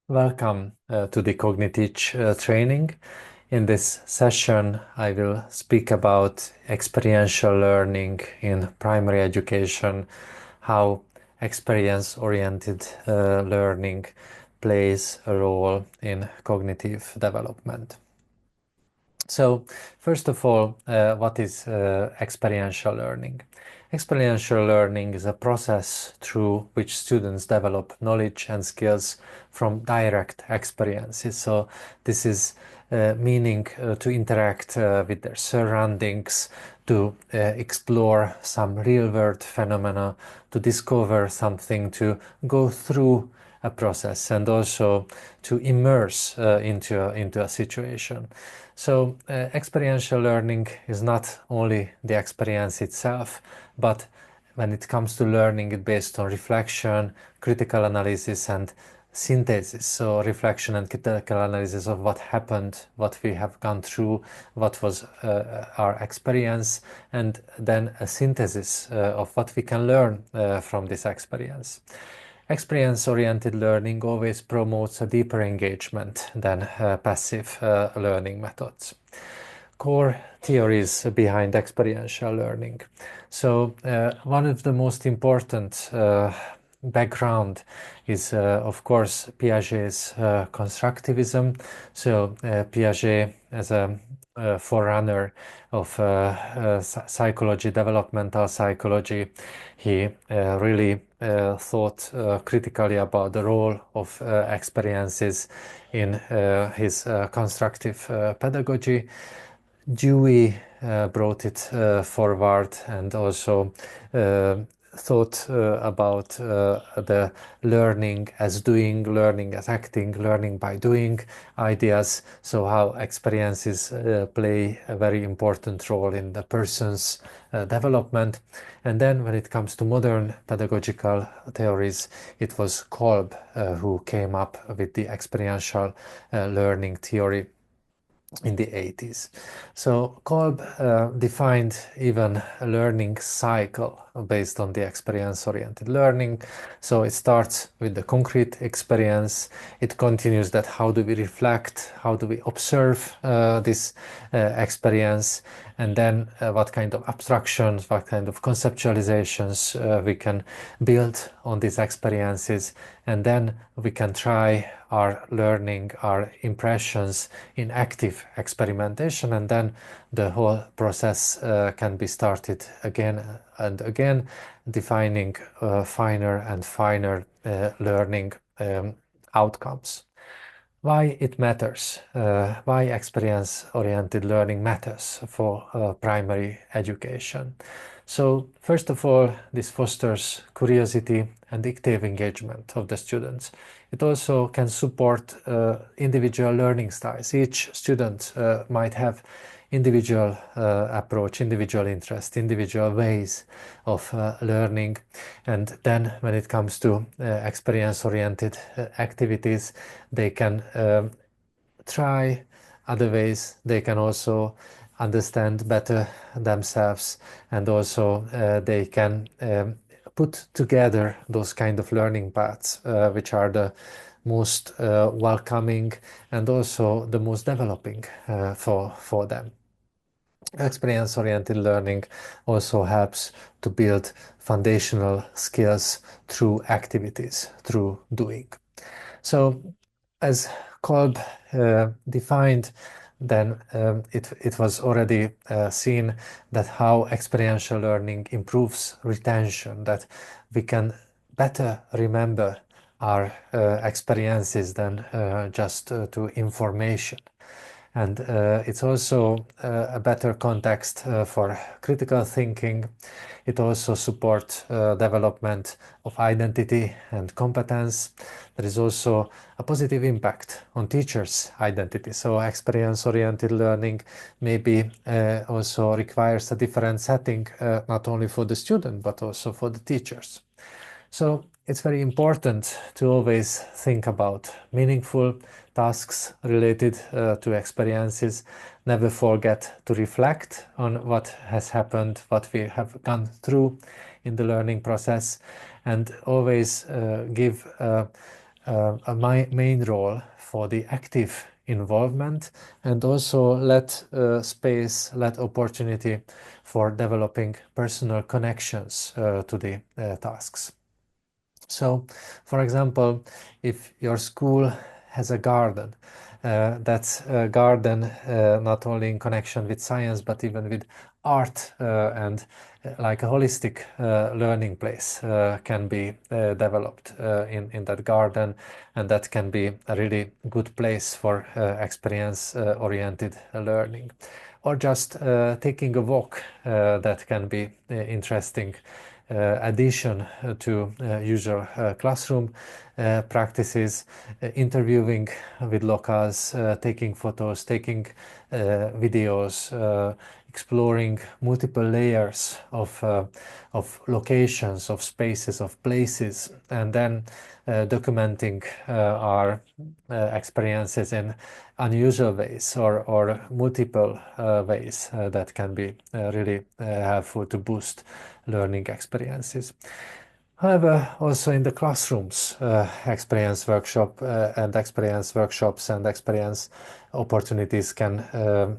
Welcome to the Cogni-Teach training. In this session, I will speak about experiential learning in primary education, how experience-oriented learning plays a role in cognitive development. So, first of all, what is experiential learning? Experiential learning is a process through which students develop knowledge and skills from direct experiences. So, this is meaning to interact with their surroundings, to explore some real-world phenomena, to discover something, to go through a process, and also to immerse into a situation. So experiential learning is not only the experience itself, but when it comes to learning, it's based on reflection, critical analysis, and synthesis. So reflection and critical analysis of what happened, what we have gone through, what was our experience, and then a synthesis of what we can learn from this experience. Experience-oriented learning always promotes a deeper engagement than passive learning methods. Core theories behind experiential learning. So one of the most important background is, of course, Piaget's constructivism. So Piaget, as a forerunner of psychology, developmental psychology, he really thought critically about the role of experiences in his constructive pedagogy. Dewey brought it forward and also thought about the learning as doing, learning as acting, learning by doing ideas. So how experiences play a very important role in the person's development. And then when it comes to modern pedagogical theories, it was Kolb who came up with the experiential learning theory in the 80s. So Kolb defined even a learning cycle based on the experience-oriented learning. So it starts with the concrete experience. It continues that how do we reflect, how do we observe this experience, and then what kind of abstractions, what kind of conceptualizations we can build on these experiences, and then we can try our learning, our impressions in active experimentation, and then the whole process can be started again and again, defining finer and finer learning outcomes. Why it matters, why experience-oriented learning matters for primary education. So first of all, this fosters curiosity and active engagement of the students. It also can support individual learning styles. Each student might have individual approach, individual interest, individual ways of learning. And then when it comes to experience-oriented activities, they can try other ways. They can also understand better themselves, and also they can put together those kind of learning paths which are the most welcoming and also the most developing for them. Experience-oriented learning also helps to build foundational skills through activities, through doing. So, as Kolb defined, then it was already seen that how experiential learning improves retention, that we can better remember our experiences than just to information. And it's also a better context for critical thinking. It also supports development of identity and competence. There is also a positive impact on teachers' identity. So experience-oriented learning maybe also requires a different setting, not only for the student, but also for the teachers. So it's very important to always think about meaningful tasks related to experiences. Never forget to reflect on what has happened, what we have gone through in the learning process, and always give a main role for the active involvement, and also let space, let opportunity for developing personal connections to the tasks. So, for example, if your school has a garden, that's a garden not only in connection with science, but even with art and like a holistic learning place can be developed in that garden, and that can be a really good place for experience-oriented learning. Or just taking a walk, that can be interesting addition to usual classroom practices, interviewing with locals, taking photos, taking videos, exploring multiple layers of locations, of spaces, of places, and then documenting our experiences in unusual ways or multiple ways that can be really helpful to boost learning experiences. However, also in the classrooms, experience workshops and experience opportunities can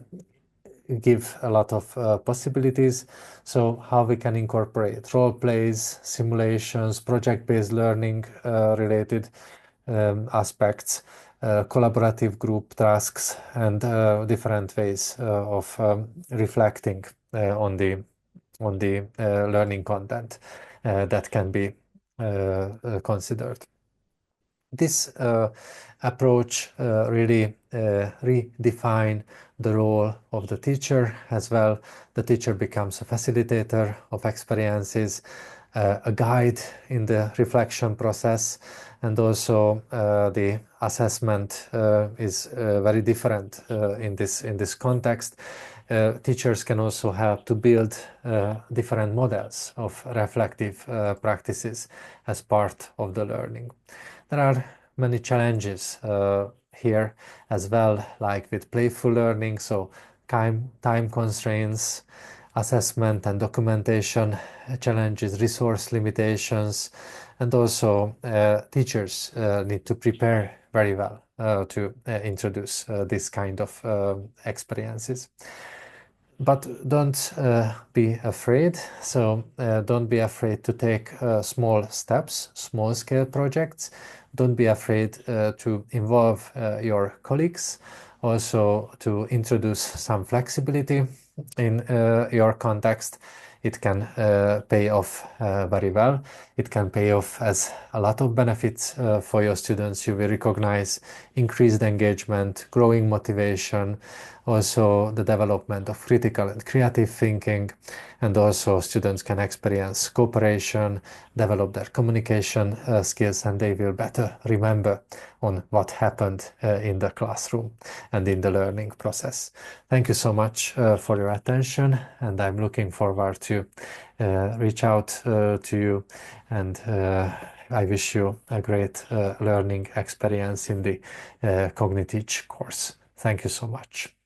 give a lot of possibilities. So how we can incorporate role plays, simulations, project-based learning related aspects, collaborative group tasks, and different ways of reflecting on the learning content that can be considered. This approach really redefine the role of the teacher as well. The teacher becomes a facilitator of experiences, a guide in the reflection process, and also the assessment is very different in this context. Teachers can also help to build different models of reflective practices as part of the learning. There are many challenges here as well, like with playful learning, so time constraints, assessment and documentation challenges, resource limitations, and also teachers need to prepare very well to introduce this kind of experiences. But don't be afraid. So don't be afraid to take small steps, small scale projects. Don't be afraid to involve your colleagues. Also to introduce some flexibility in your context. It can pay off very well. It can pay off as a lot of benefits for your students. You will recognize increased engagement, growing motivation, also the development of critical and creative thinking, and also students can experience cooperation, develop their communication skills, and they will better remember on what happened in the classroom and in the learning process. Thank you so much for your attention, and I'm looking forward to reach out to you, and I wish you a great learning experience in the Cogni-Teach course. Thank you so much.